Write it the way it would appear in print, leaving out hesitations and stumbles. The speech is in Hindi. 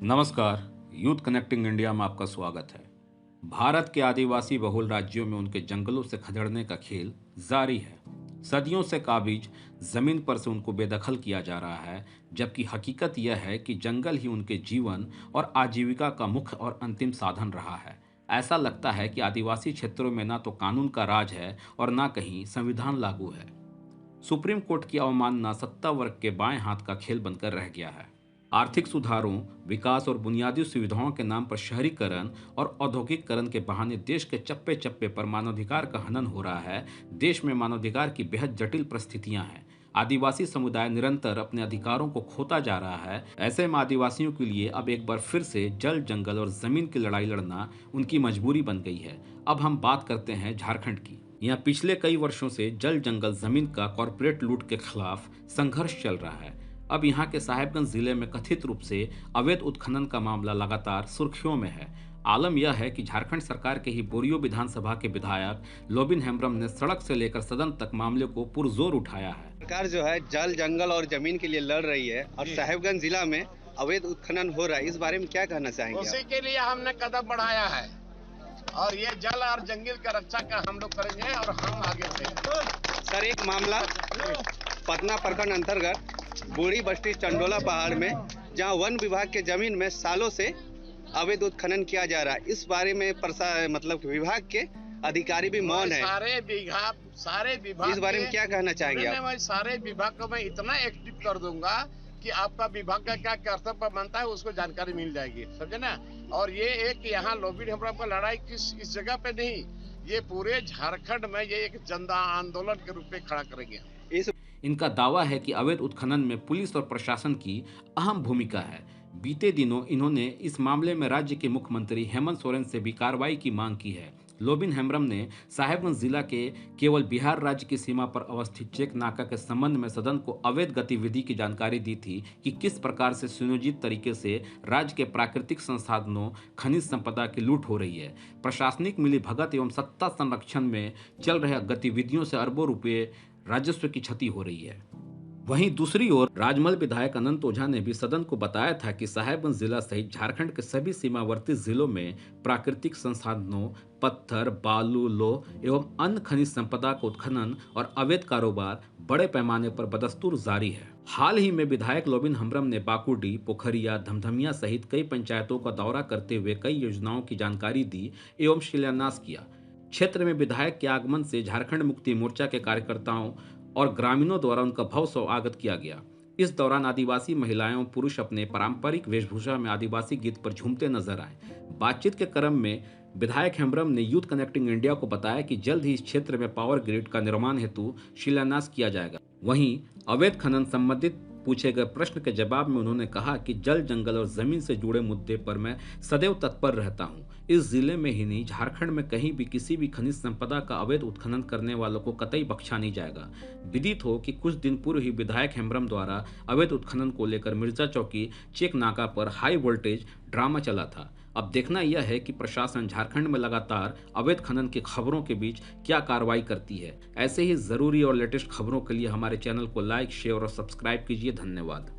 नमस्कार। यूथ कनेक्टिंग इंडिया में आपका स्वागत है। भारत के आदिवासी बहुल राज्यों में उनके जंगलों से खदेड़ने का खेल जारी है। सदियों से काबिज जमीन पर से उनको बेदखल किया जा रहा है, जबकि हकीकत यह है कि जंगल ही उनके जीवन और आजीविका का मुख्य और अंतिम साधन रहा है। ऐसा लगता है कि आदिवासी क्षेत्रों में ना तो कानून का राज है और ना कहीं संविधान लागू है। सुप्रीम कोर्ट की अवमानना सत्ता वर्ग के बाएं हाथ का खेल बनकर रह गया है। आर्थिक सुधारों, विकास और बुनियादी सुविधाओं के नाम पर शहरीकरण और औद्योगिकरण के बहाने देश के चप्पे चप्पे पर मानवाधिकार का हनन हो रहा है। देश में मानवाधिकार की बेहद जटिल परिस्थितियां हैं। आदिवासी समुदाय निरंतर अपने अधिकारों को खोता जा रहा है। ऐसे में आदिवासियों के लिए अब एक बार फिर से जल, जंगल और जमीन की लड़ाई लड़ना उनकी मजबूरी बन गई है। अब हम बात करते हैं झारखंड की। यहाँ पिछले कई वर्षों से जल, जंगल, जमीन का कॉरपोरेट लूट के खिलाफ संघर्ष चल रहा है। अब यहाँ के साहेबगंज जिले में कथित रूप से अवैध उत्खनन का मामला लगातार सुर्खियों में है। आलम यह है कि झारखंड सरकार के ही बोरियो विधानसभा के विधायक लोबिन हेम्ब्रम ने सड़क से लेकर सदन तक मामले को पुरजोर उठाया है। सरकार जो है जल, जंगल और जमीन के लिए लड़ रही है और साहेबगंज जिला में अवैध उत्खनन हो रहा है। इस बारे में क्या कहना चाहेंगे? उसी के लिए हमने कदम बढ़ाया है और ये जल और जंगल का रक्षा का हम लोग करेंगे और हम आगे बढ़ेंगे। सर, एक मामला पटना प्रखंड अंतर्गत बूढ़ी बस्ती चंडोला पहाड़ में, जहां वन विभाग के जमीन में सालों से अवैध उत्खनन किया जा रहा है। इस बारे में मतलब विभाग के अधिकारी भी मौन है। सारे विभाग इस बारे में क्या कहना चाहेंगे आप? मैं सारे विभाग को मैं इतना एक्टिव कर दूंगा कि आपका विभाग का क्या कर्तव्य बनता है उसको जानकारी मिल जाएगी, समझे ना। और ये एक यहाँ लोबिन हेम्ब्रम का लड़ाई इस जगह पे नहीं, ये पूरे झारखंड में ये एक जन आंदोलन के रूप में खड़ा करेंगे। इनका दावा है कि अवैध उत्खनन में पुलिस और प्रशासन की अहम भूमिका है। बीते दिनों इन्होंने इस मामले में राज्य के मुख्यमंत्री हेमंत सोरेन से भी कार्रवाई की मांग की है। लोबिन हेम्ब्रम ने साहेबगंज जिला के केवल बिहार राज्य की सीमा पर अवस्थित चेक नाका के संबंध में सदन को अवैध गतिविधि की जानकारी दी थी कि किस प्रकार से सुनियोजित तरीके से राज्य के प्राकृतिक संसाधनों, खनिज संपदा की लूट हो रही है। प्रशासनिक मिलीभगत एवं सत्ता संरक्षण में चल रहे गतिविधियों से अरबों रुपये राजस्व की क्षति हो रही है। वहीं दूसरी ओर राजमल विधायक अनंत ओझा ने भी सदन को बताया था कि साहेबगंज जिला सहित झारखंड के सभी सीमावर्ती जिलों में प्राकृतिक संसाधनों, पत्थर, बालू, लौह एवं अन्य खनिज संपदा का उत्खनन और अवैध कारोबार बड़े पैमाने पर बदस्तूर जारी है। हाल ही में विधायक लोबिन हेम्ब्रम ने बाकुडी, पोखरिया, धमधमिया सहित कई पंचायतों का दौरा करते हुए कई योजनाओं की जानकारी दी एवं शिलान्यास किया। क्षेत्र में विधायक के आगमन से झारखंड मुक्ति मोर्चा के कार्यकर्ताओं और ग्रामीणों द्वारा उनका भव्य स्वागत किया गया। इस दौरान आदिवासी महिलाएं और पुरुष अपने पारंपरिक वेशभूषा में आदिवासी गीत पर झूमते नजर आए। बातचीत के क्रम में विधायक हेम्ब्रम ने यूथ कनेक्टिंग इंडिया को बताया कि जल्द ही इस क्षेत्र में पावर ग्रिड का निर्माण हेतु शिलान्यास किया जाएगा। वहीं अवैध खनन संबंधित पूछे गए प्रश्न के जवाब में उन्होंने कहा कि जल, जंगल और जमीन से जुड़े मुद्दे पर मैं सदैव तत्पर रहता हूं। इस जिले में ही नहीं, झारखंड में कहीं भी किसी भी खनिज संपदा का अवैध उत्खनन करने वालों को कतई बख्शा नहीं जाएगा। विदित हो कि कुछ दिन पूर्व ही विधायक हेम्ब्रम द्वारा अवैध उत्खनन को लेकर मिर्जा चौकी चेक नाका पर हाई वोल्टेज ड्रामा चला था। अब देखना यह है कि प्रशासन झारखंड में लगातार अवैध खनन की खबरों के बीच क्या कार्रवाई करती है। ऐसे ही जरूरी और लेटेस्ट खबरों के लिए हमारे चैनल को लाइक, शेयर और सब्सक्राइब कीजिए। धन्यवाद।